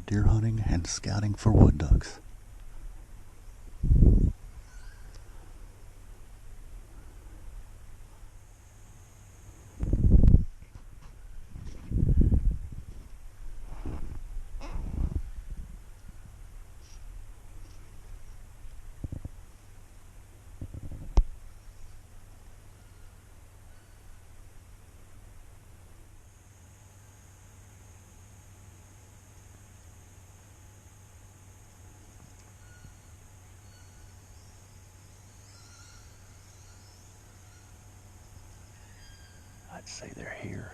deer hunting and scouting for wood ducks. I'd say they're here.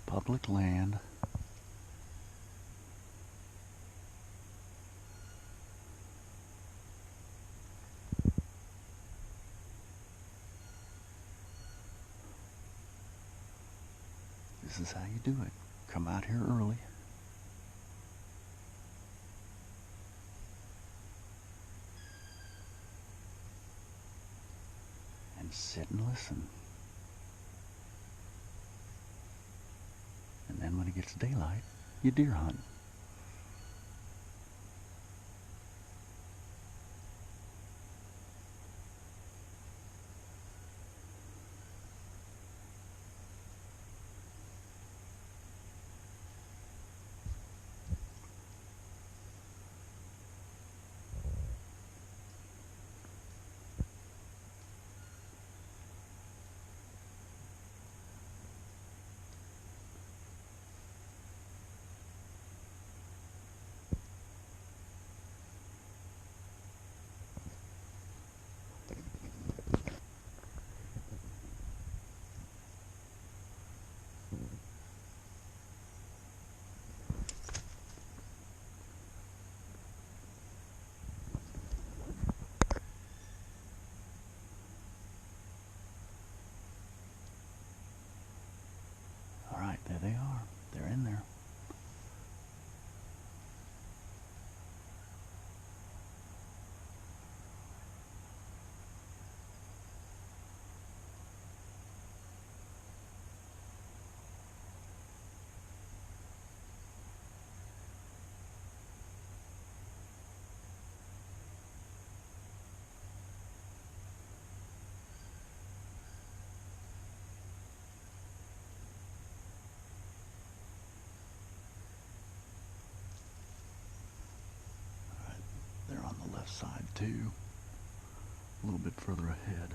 Public land. This is how you do it. Come out here early. And sit and listen. And then when it gets daylight, you deer hunt. All right, there they are. They're in there. They're on the left side too, a little bit further ahead.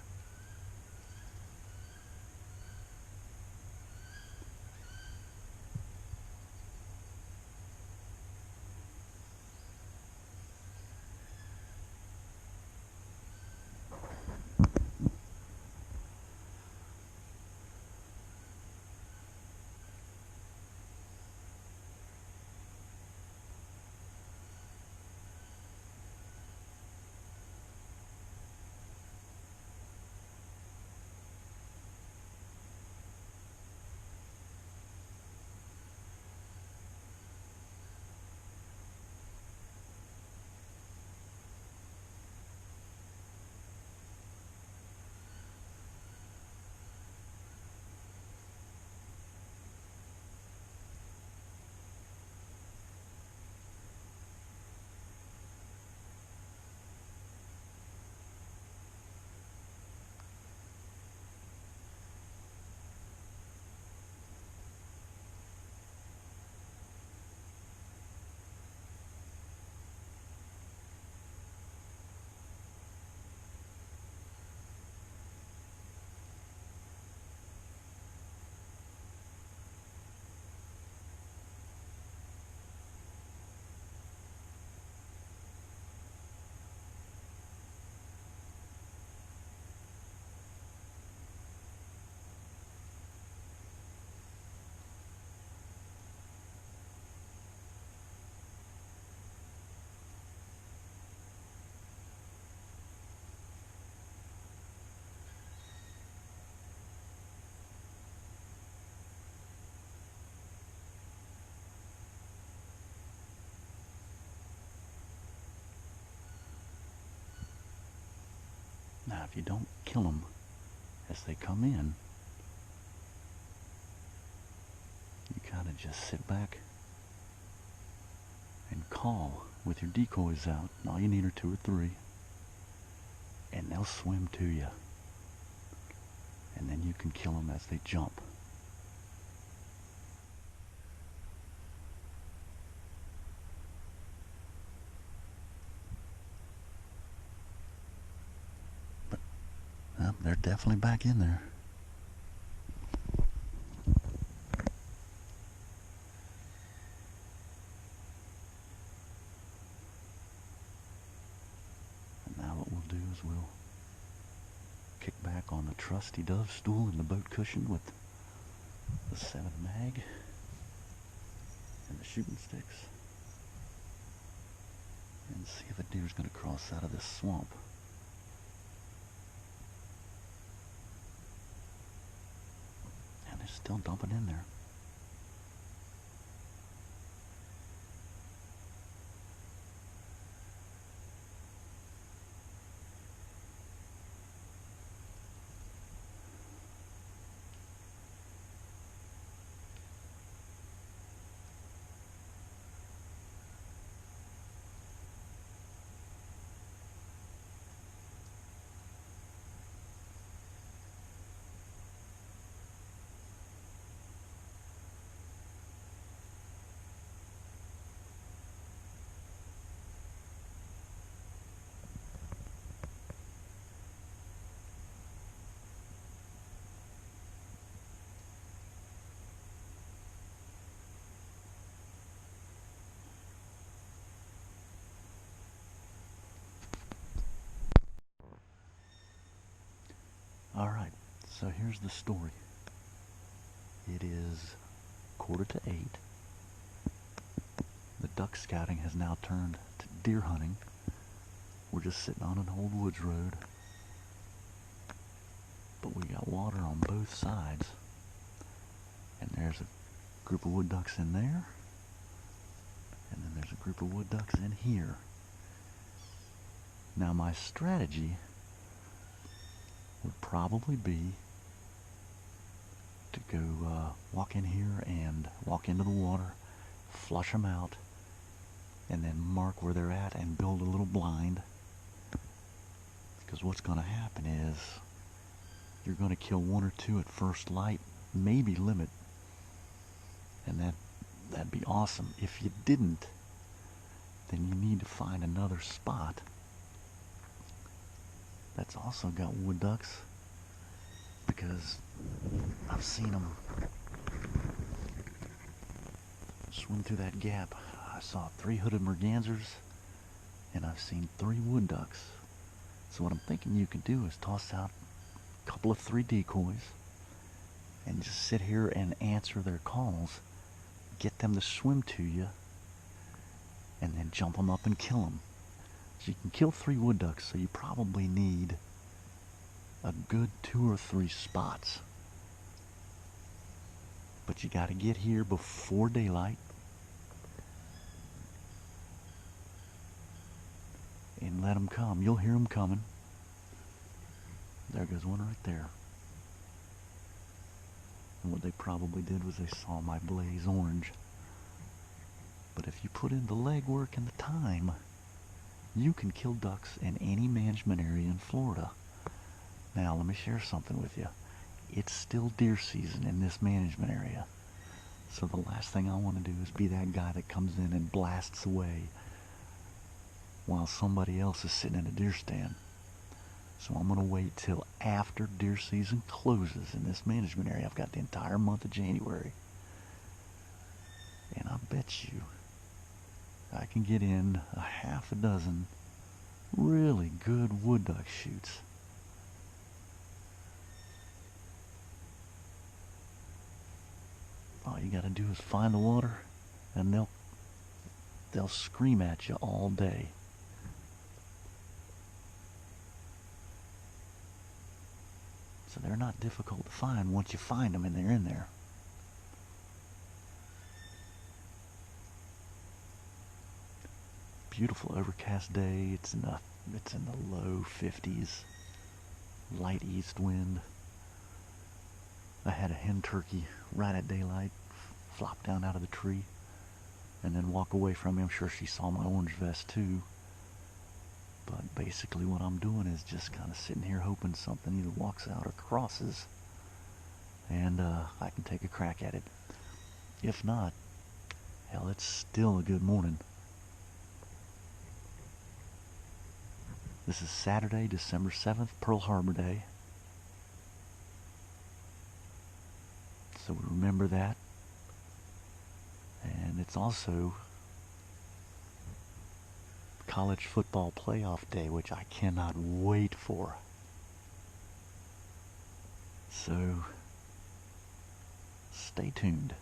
Now, if you don't kill them as they come in, you kind of just sit back and call with your decoys out. And all you need are 2 or 3. And they'll swim to you. And then you can kill them as they jump. But they're definitely back in there. And now what we'll do is we'll kick back on the trusty dove stool in the boat cushion with the 7 mag and the shooting sticks and see if a deer's going to cross out of this swamp. And they're still dumping in there. Alright, so here's the story. It is 7:45. The duck scouting has now turned to deer hunting. We're just sitting on an old woods road. But we got water on both sides. And there's a group of wood ducks in there. And then there's a group of wood ducks in here. Now my strategy would probably be to go walk in here and walk into the water, flush them out, and then mark where they're at and build a little blind. Because what's going to happen is you're going to kill 1 or 2 at first light, maybe limit, and that'd be awesome. If you didn't, then you need to find another spot that's also got wood ducks, because I've seen them swim through that gap. I saw 3 hooded mergansers and I've seen 3 wood ducks. So what I'm thinking you could do is toss out a couple of 3 decoys and just sit here and answer their calls, get them to swim to you, and then jump them up and kill them. So you can kill 3 wood ducks, so you probably need a good 2 or 3 spots. But you got to get here before daylight and let them come. You'll hear them coming. There goes one right there. And what they probably did was they saw my blaze orange. But if you put in the legwork and the time, you can kill ducks in any management area in Florida. Now, let me share something with you. It's still deer season in this management area. So the last thing I want to do is be that guy that comes in and blasts away while somebody else is sitting in a deer stand. So I'm going to wait till after deer season closes in this management area. I've got the entire month of January. And I bet you I can get in a half a dozen really good wood duck shoots. All you got to do is find the water, and they'll scream at you all day. So they're not difficult to find once you find them and they're in there. Beautiful overcast day. It's in the low 50s. light east wind. I had a hen turkey right at daylight flop down out of the tree and then walk away from me. I'm sure she saw my orange vest too. But basically what I'm doing is just kind of sitting here hoping something either walks out or crosses, and I can take a crack at it. If not, hell, it's still a good morning. This is Saturday, December 7th, Pearl Harbor Day. So we remember that. And it's also college football playoff day, which I cannot wait for. So stay tuned.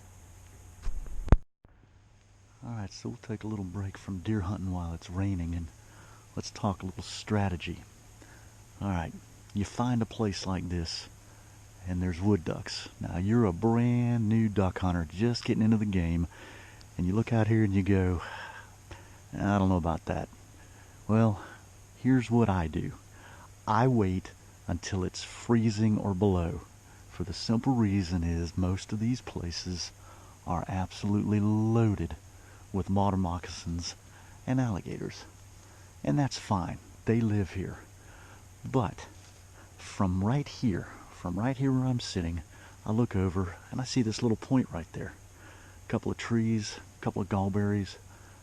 Alright, so we'll take a little break from deer hunting while it's raining and let's talk a little strategy. Alright, you find a place like this and there's wood ducks. Now you're a brand new duck hunter just getting into the game, and you look out here and you go, I don't know about that. Well, here's what I do. I wait until it's freezing or below. For the simple reason is most of these places are absolutely loaded with water moccasins and alligators. And that's fine. They live here. But from right here where I'm sitting, I look over and I see this little point right there. A couple of trees, a couple of gallberries.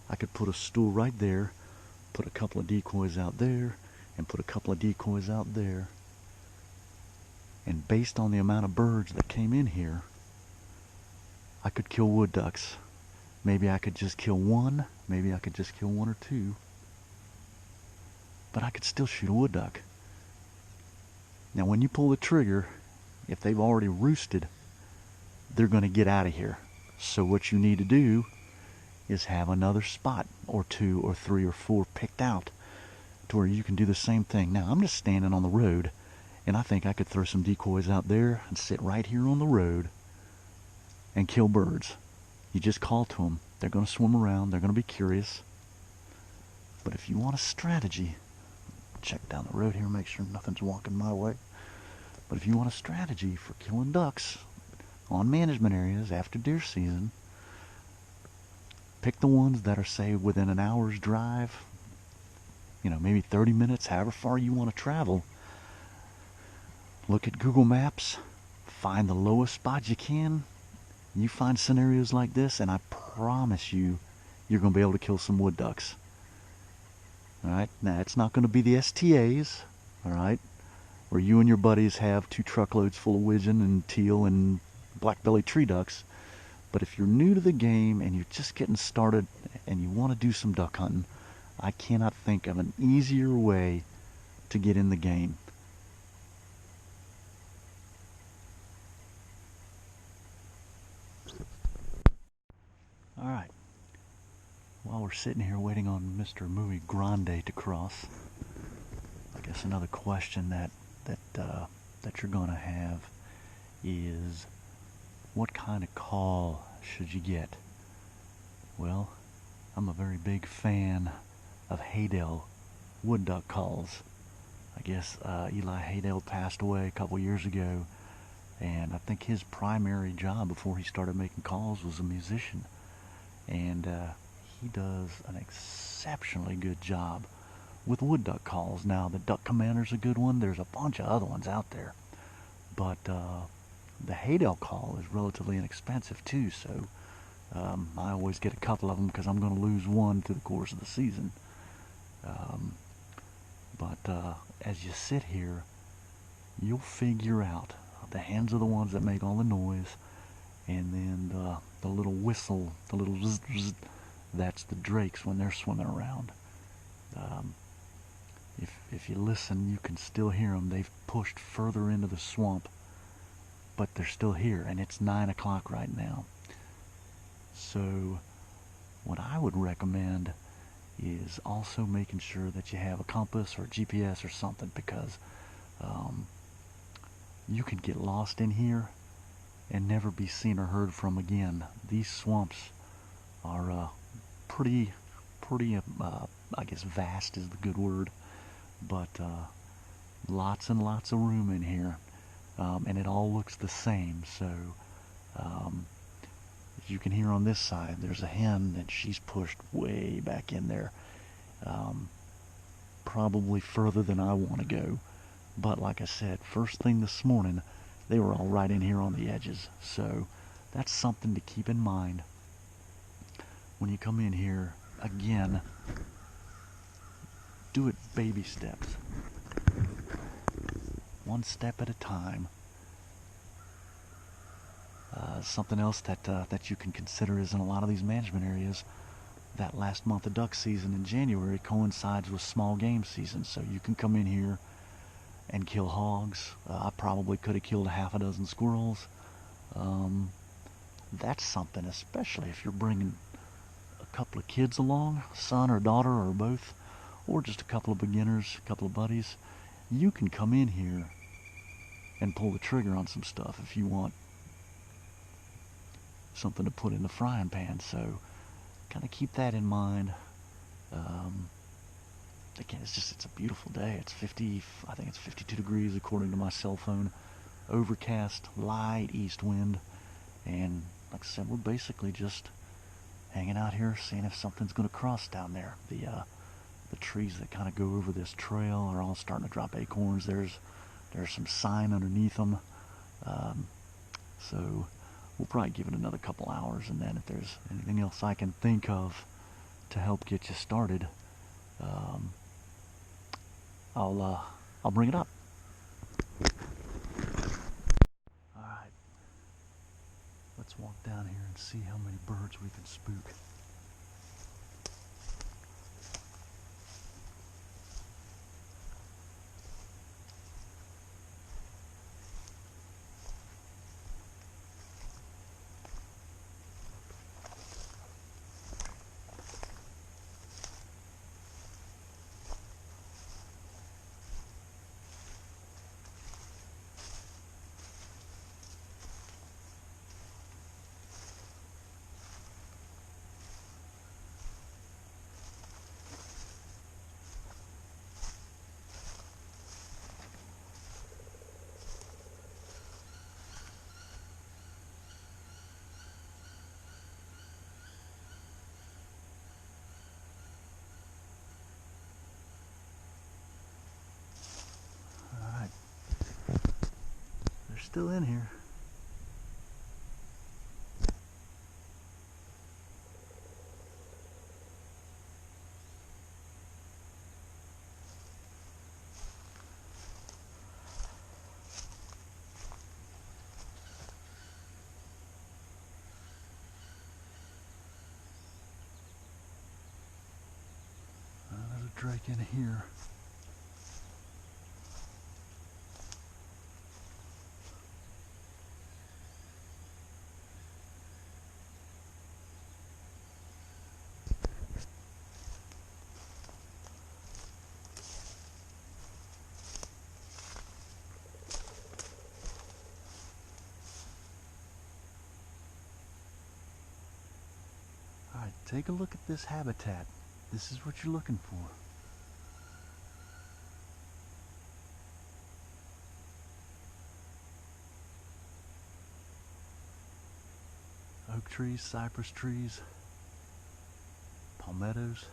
I could put a stool right there, put a couple of decoys out there, and put a couple of decoys out there. And based on the amount of birds that came in here, I could kill wood ducks. Maybe I could just kill one, maybe I could just kill one or two, but I could still shoot a wood duck. Now when you pull the trigger, if they've already roosted, they're going to get out of here. So what you need to do is have another spot or two or three or four picked out to where you can do the same thing. Now I'm just standing on the road, and I think I could throw some decoys out there and sit right here on the road and kill birds. You just call to them. They're going to swim around. They're going to be curious. But if you want a strategy, check down the road here, make sure nothing's walking my way. But if you want a strategy for killing ducks on management areas after deer season, pick the ones that are, say, within an hour's drive, maybe 30 minutes, however far you want to travel. Look at Google Maps, find the lowest spot you can. You find scenarios like this, and I promise you, you're going to be able to kill some wood ducks. Alright, now it's not going to be the STAs, alright, where you and your buddies have 2 truckloads full of widgeon and teal and black-bellied tree ducks. But if you're new to the game and you're just getting started and you want to do some duck hunting, I cannot think of an easier way to get in the game. Alright, while we're sitting here waiting on Mr. Muy Grande to cross, I guess another question that you're going to have is, what kind of call should you get? Well, I'm a very big fan of Haydell wood duck calls. I guess Eli Haydell passed away a couple years ago, and I think his primary job before he started making calls was a musician. And he does an exceptionally good job with wood duck calls. Now, the Duck Commander's a good one. There's a bunch of other ones out there. But the Haydell call is relatively inexpensive too, so I always get a couple of them because I'm going to lose one through the course of the season. But as you sit here, you'll figure out the hens are the ones that make all the noise, and then the little whistle, the little zzz, zzz, that's the drakes when they're swimming around. If you listen, you can still hear them. They've pushed further into the swamp, but they're still here, and it's 9 o'clock right now. So what I would recommend is also making sure that you have a compass or a GPS or something, because you can get lost in here and never be seen or heard from again. These swamps are pretty I guess vast is the good word, but Lots and lots of room in here, and it all looks the same. So as you can hear on this side, there's a hen that she's pushed way back in there, probably further than I want to go. But like I said, first thing this morning, they were all right in here on the edges. So that's something to keep in mind when you come in here. Again, do it baby steps, one step at a time. Something else that you can consider is in a lot of these management areas, that last month of duck season in January coincides with small game season. So you can come in here and kill hogs. I probably could have killed half a dozen squirrels. That's something, especially if you're bringing a couple of kids along, son or daughter or both, or just a couple of beginners, a couple of buddies. You can come in here and pull the trigger on some stuff if you want something to put in the frying pan. So kind of keep that in mind. Again, it's a beautiful day. It's 50, I think it's 52 degrees according to my cell phone. Overcast, light east wind, and like I said, we're basically just hanging out here, seeing if something's going to cross down there. The trees that kind of go over this trail are all starting to drop acorns. There's some sign underneath them. So we'll probably give it another couple hours, and then if there's anything else I can think of to help get you started, I'll bring it up. All right, let's walk down here and see how many birds we can spook. Still in here. There's a drake in here. Alright, take a look at this habitat. This is what you're looking for. Oak trees, cypress trees, palmettos.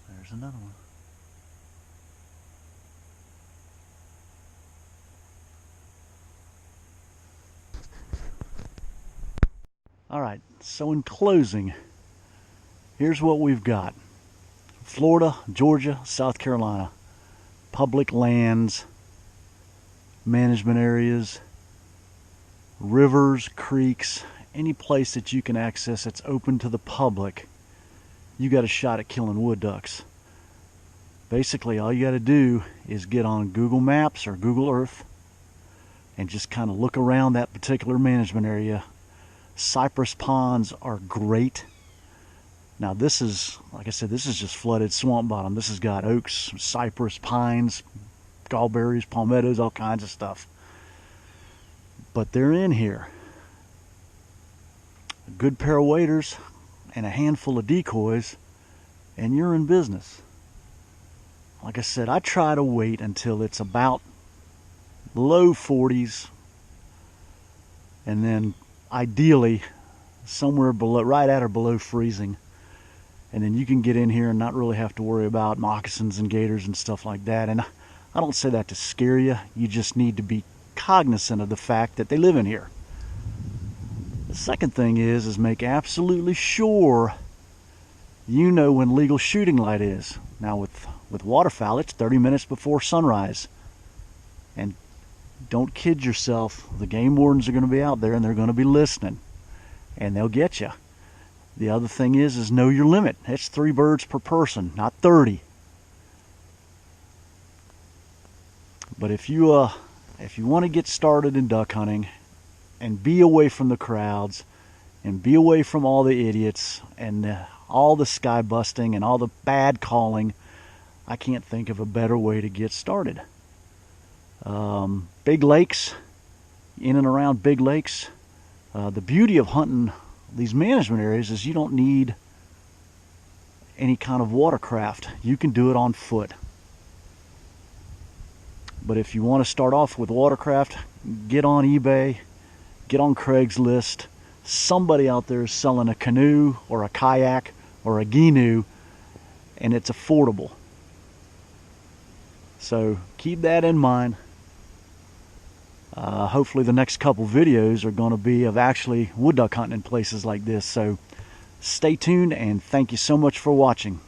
There's another one. Alright, so in closing, here's what we've got. Florida, Georgia, South Carolina. Public lands, management areas, rivers, creeks, any place that you can access that's open to the public, you got a shot at killing wood ducks. Basically, all you got to do is get on Google Maps or Google Earth and just kind of look around that particular management area. Cypress ponds are great. Now this is, like I said, this is just flooded swamp bottom. This has got oaks, cypress, pines, gallberries, palmettos, all kinds of stuff. But they're in here. A good pair of waders and a handful of decoys, and you're in business. like I said, I try to wait until it's about low 40s, and then ideally somewhere below, right at or below freezing. And then you can get in here and not really have to worry about moccasins and gators and stuff like that. And I don't say that to scare you. You just need to be cognizant of the fact that they live in here. The second thing is make absolutely sure you know when legal shooting light is. Now with waterfowl, it's 30 minutes before sunrise. And don't kid yourself. The game wardens are going to be out there and they're going to be listening. And they'll get you. The other thing is know your limit. It's 3 birds per person, not 30. But if you want to get started in duck hunting and be away from the crowds and be away from all the idiots and all the sky busting and all the bad calling, I can't think of a better way to get started. Big lakes, in and around big lakes. The beauty of hunting these management areas is you don't need any kind of watercraft. You can do it on foot. But if you want to start off with watercraft, get on eBay, get on Craigslist. Somebody out there is selling a canoe or a kayak or a ginu, and it's affordable. So keep that in mind. Hopefully the next couple videos are going to be of actually wood duck hunting in places like this. So stay tuned, and thank you so much for watching.